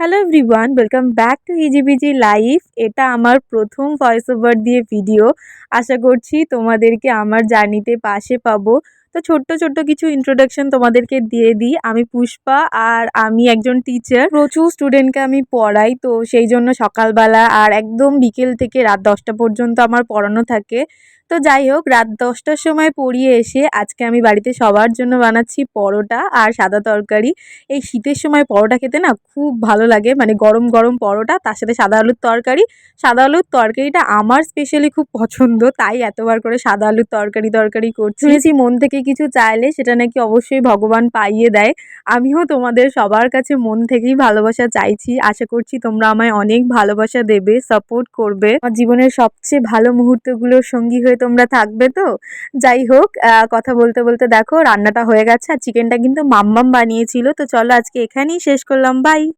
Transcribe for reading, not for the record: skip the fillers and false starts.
Hello everyone, welcome back to easy busy life. এটা আমার প্রথম ভয়েস ওভার দিয়ে ভিডিও। আশা করছি তোমাদেরকে আমার জার্নিতে পাশে পাবো। তো ছোট্ট ছোট্ট কিছু ইন্ট্রোডাকশন তোমাদেরকে দিয়ে দিই। আমি পুষ্পা, আর আমি একজন টিচার। প্রচুর স্টুডেন্টকে আমি পড়াই, তো সেই জন্য সকালবেলা আর একদম বিকেল থেকে রাত 10টা পর্যন্ত আমার পড়ানো থাকে। তো যাই হোক, রাত 10টার সময় পড়িয়ে এসে আজকে আমি বাড়িতে সবার জন্য বানাচ্ছি পরোটা আর সাদা তরকারি। এই শীতের সময় পরোটা খেতে না খুব ভালো লাগে, মানে গরম গরম পরোটা, তার সাথে সাদা আলুর তরকারি। সাদা আলুর তরকারিটা আমার স্পেশালি খুব পছন্দ, তাই এতবার করে সাদা আলুর তরকারি তরকারি করছি। শুনেছি মন থেকে কিছু চাইলে সেটা নাকি অবশ্যই ভগবান পাইয়ে দেয়। আমিও তোমাদের সবার কাছে মন থেকেই ভালোবাসা চাইছি। আশা করছি তোমরা আমায় অনেক ভালোবাসা দেবে, সাপোর্ট করবে, আমার জীবনের সবচেয়ে ভালো মুহূর্তগুলোর সঙ্গী হয়ে তোমরা থাকবে। তো যাই হোক, কথা বলতে বলতে দেখো রান্নাটা হয়ে গেছে, আর চিকেনটা কিন্তু মাম্মাম বানিয়েছিল। তো চলো আজকে এখানেই শেষ করলাম, বাই।